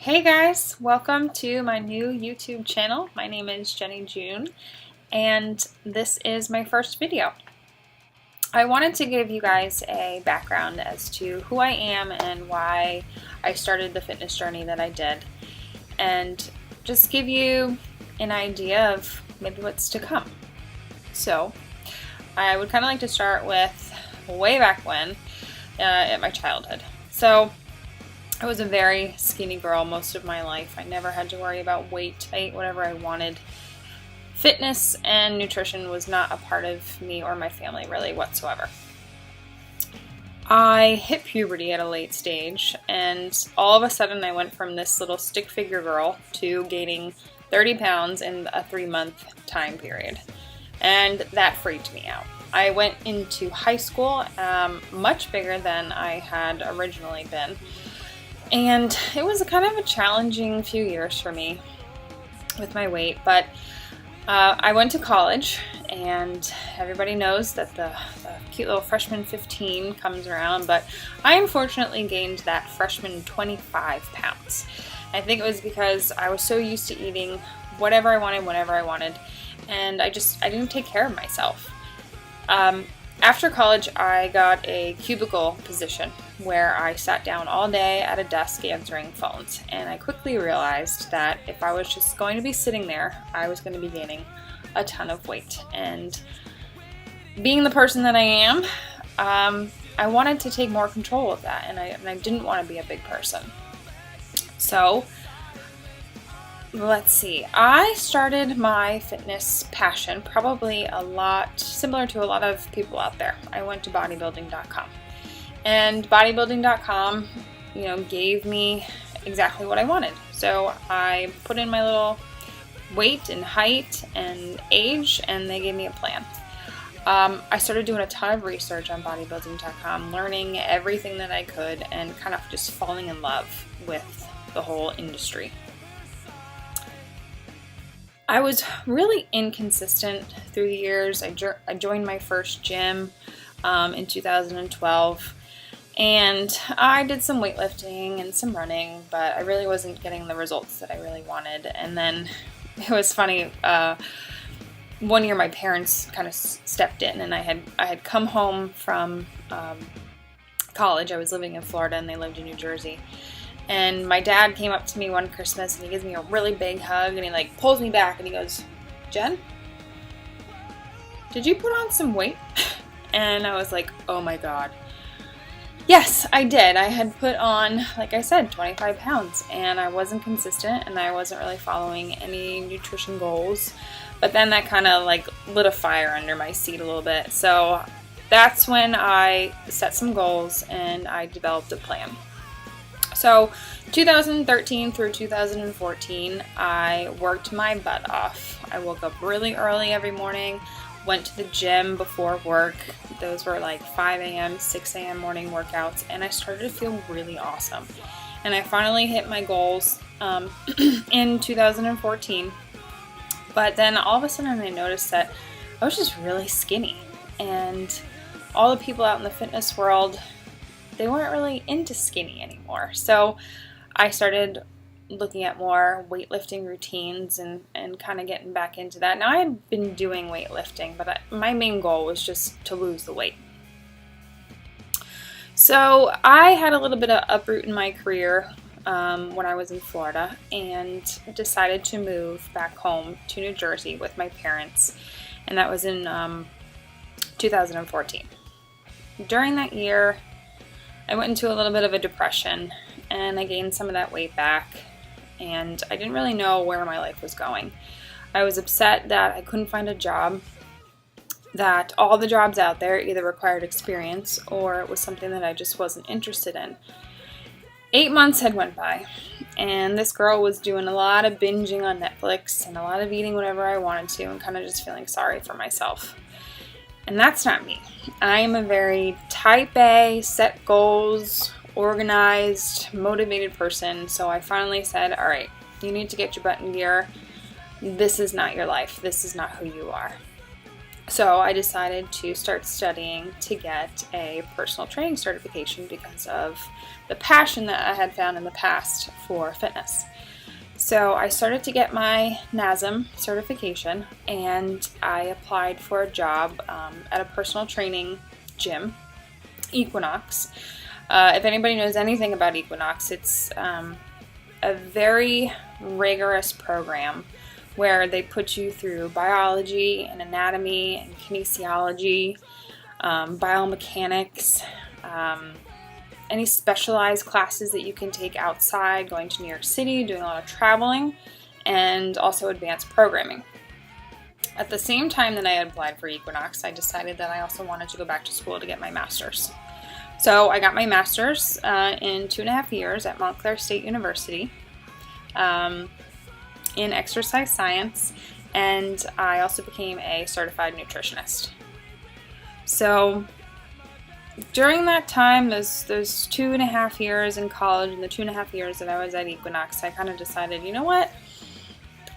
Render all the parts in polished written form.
Hey guys, welcome to my new YouTube channel. My name is Jenny June and this is my first video. I wanted to give you guys a background as to who I am and why I started the fitness journey that I did, and just give you an idea of maybe what's to come. So I would kind of like to start with way back when at my childhood. So I was a very skinny girl most of my life. I never had to worry about weight. I ate whatever I wanted. Fitness and nutrition was not a part of me or my family really whatsoever. I hit puberty at a late stage, and all of a sudden I went from this little stick figure girl to gaining 30 pounds in a 3-month time period. And that freaked me out. I went into high school much bigger than I had originally been. And it was kind of a challenging few years for me with my weight, but I went to college, and everybody knows that the cute little freshman 15 comes around, but I unfortunately gained that freshman 25 pounds. I think it was because I was so used to eating whatever I wanted, whenever I wanted, and I didn't take care of myself. After college, I got a cubicle position where I sat down all day at a desk answering phones, and I quickly realized that if I was just going to be sitting there, I was going to be gaining a ton of weight. And being the person that I am, I wanted to take more control of that, and I didn't want to be a big person. So let's see, I started my fitness passion probably a lot similar to a lot of people out there. I went to bodybuilding.com, and bodybuilding.com, gave me exactly what I wanted. So I put in my little weight and height and age, and they gave me a plan. I started doing a ton of research on bodybuilding.com, learning everything that I could, and kind of just falling in love with the whole industry. I was really inconsistent through the years. I joined my first gym in 2012, and I did some weightlifting and some running, but I really wasn't getting the results that I really wanted. And then it was funny, one year my parents kind of stepped in, and I had come home from college. I was living in Florida and they lived in New Jersey. And my dad came up to me one Christmas and he gives me a really big hug, and he pulls me back and he goes, "Jen, did you put on some weight?" And I was like, oh my God. Yes, I did. I had put on, like I said, 25 pounds, and I wasn't consistent, and I wasn't really following any nutrition goals. But then that kind of lit a fire under my seat a little bit. So that's when I set some goals and I developed a plan. So 2013 through 2014, I worked my butt off. I woke up really early every morning, went to the gym before work. Those were 5 a.m., 6 a.m. morning workouts, and I started to feel really awesome. And I finally hit my goals in 2014. But then all of a sudden I noticed that I was just really skinny, and all the people out in the fitness world, they weren't really into skinny anymore. So I started looking at more weightlifting routines and kind of getting back into that. Now, I had been doing weightlifting, but my main goal was just to lose the weight. So I had a little bit of uproot in my career when I was in Florida, and decided to move back home to New Jersey with my parents, and that was in 2014. During that year, I went into a little bit of a depression, and I gained some of that weight back, and I didn't really know where my life was going. I was upset that I couldn't find a job, that all the jobs out there either required experience or it was something that I just wasn't interested in. 8 months had went by, and this girl was doing a lot of binging on Netflix and a lot of eating whatever I wanted to, and kind of just feeling sorry for myself. And that's not me. I am a very type A, set goals, organized, motivated person. So I finally said, all right, you need to get your butt in gear. This is not your life. This is not who you are. So I decided to start studying to get a personal training certification because of the passion that I had found in the past for fitness. So I started to get my NASM certification, and I applied for a job at a personal training gym, Equinox. If anybody knows anything about Equinox, it's a very rigorous program where they put you through biology and anatomy and kinesiology, biomechanics, any specialized classes that you can take outside, going to New York City, doing a lot of traveling, and also advanced programming. At the same time that I had applied for Equinox, I decided that I also wanted to go back to school to get my master's. So I got my master's in 2.5 years at Montclair State University in exercise science, and I also became a certified nutritionist. So during that time, those 2.5 years in college and the 2.5 years that I was at Equinox, I kind of decided, you know what?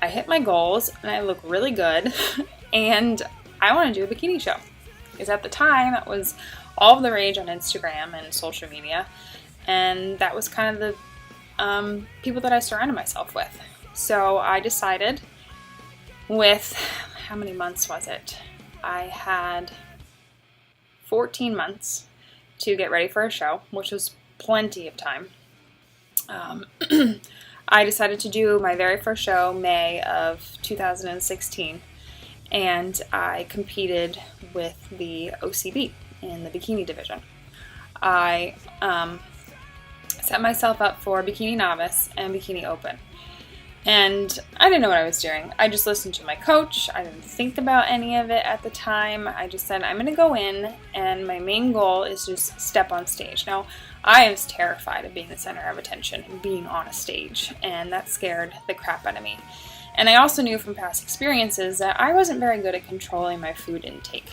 I hit my goals and I look really good and I want to do a bikini show. Because at the time, that was all of the rage on Instagram and social media, and that was kind of the people that I surrounded myself with. So I decided, with, how many months was it? I had 14 months to get ready for a show, which was plenty of time. I decided to do my very first show May of 2016, and I competed with the OCB in the bikini division. I set myself up for Bikini Novice and Bikini Open. And I didn't know what I was doing. I just listened to my coach. I didn't think about any of it at the time. I just said, I'm going to go in, and my main goal is just step on stage. Now, I was terrified of being the center of attention and being on a stage, and that scared the crap out of me. And I also knew from past experiences that I wasn't very good at controlling my food intake.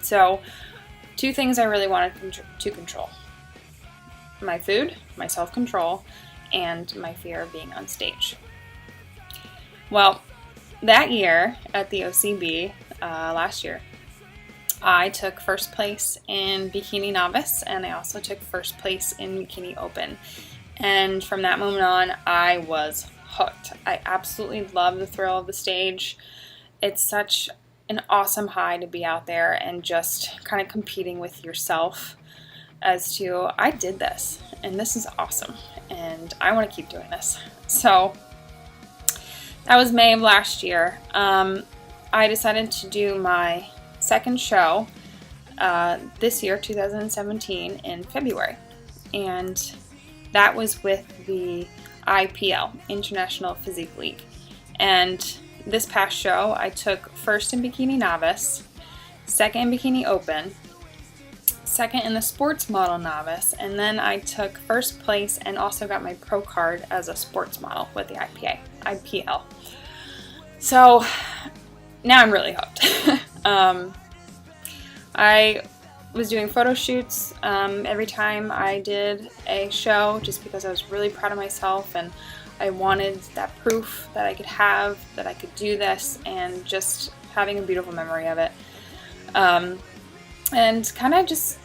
So, 2 things I really wanted to control: my food, my self-control, and my fear of being on stage. Well, that year at the OCB, last year, I took first place in Bikini Novice, and I also took first place in Bikini Open. And from that moment on, I was hooked. I absolutely love the thrill of the stage. It's such an awesome high to be out there and just kind of competing with yourself as to, I did this, and this is awesome, and I want to keep doing this. So that was May of last year. I decided to do my second show this year, 2017, in February. And that was with the IPL, International Physique League. And this past show, I took first in Bikini Novice, second in Bikini Open, second in the Sports Model Novice, and then I took first place and also got my pro card as a sports model with the IPL. So now I'm really hooked. I was doing photo shoots every time I did a show, just because I was really proud of myself and I wanted that proof that I could have, that I could do this, and just having a beautiful memory of it. And kind of just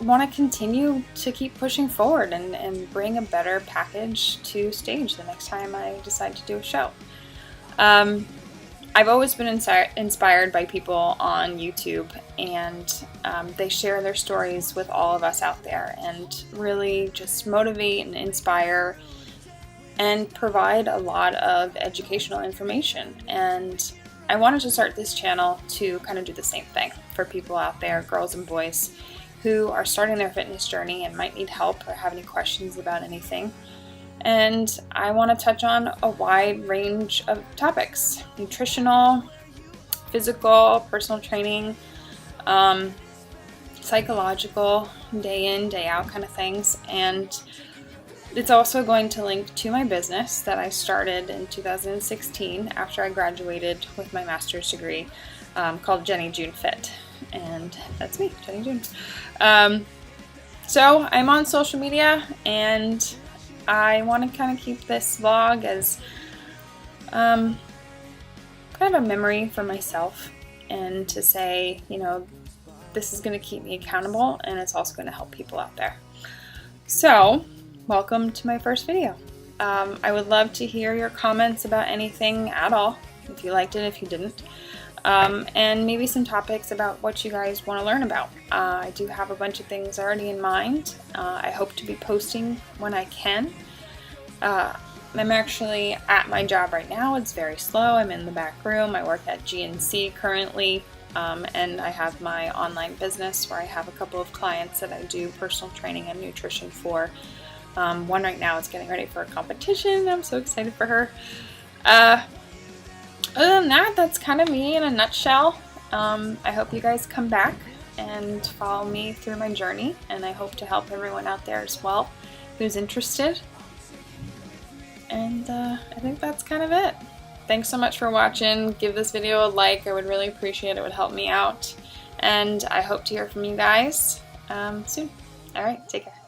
want to continue to keep pushing forward and bring a better package to stage the next time I decide to do a show. I've always been inspired by people on YouTube, and they share their stories with all of us out there and really just motivate and inspire and provide a lot of educational information. And I wanted to start this channel to kind of do the same thing for people out there, girls and boys, who are starting their fitness journey and might need help or have any questions about anything. And I want to touch on a wide range of topics: nutritional, physical, personal training, psychological, day in, day out kind of things. And it's also going to link to my business that I started in 2016 after I graduated with my master's degree, called Jenny June Fit. And that's me, Jenny June. So I'm on social media, and I want to kind of keep this vlog as kind of a memory for myself and to say, you know, this is going to keep me accountable, and it's also going to help people out there. So, welcome to my first video. I would love to hear your comments about anything at all, if you liked it, if you didn't, and maybe some topics about what you guys want to learn about. I do have a bunch of things already in mind. I hope to be posting when I can. I'm actually at my job right now. It's very slow. I'm in the back room. I work at GNC currently, and I have my online business where I have a couple of clients that I do personal training and nutrition for. One right now is getting ready for a competition. I'm so excited for her. Other than that, that's kind of me in a nutshell. I hope you guys come back and follow me through my journey, and I hope to help everyone out there as well who's interested. And I think that's kind of it. Thanks so much for watching. Give this video a like. I would really appreciate it. It would help me out. And I hope to hear from you guys soon. All right, take care.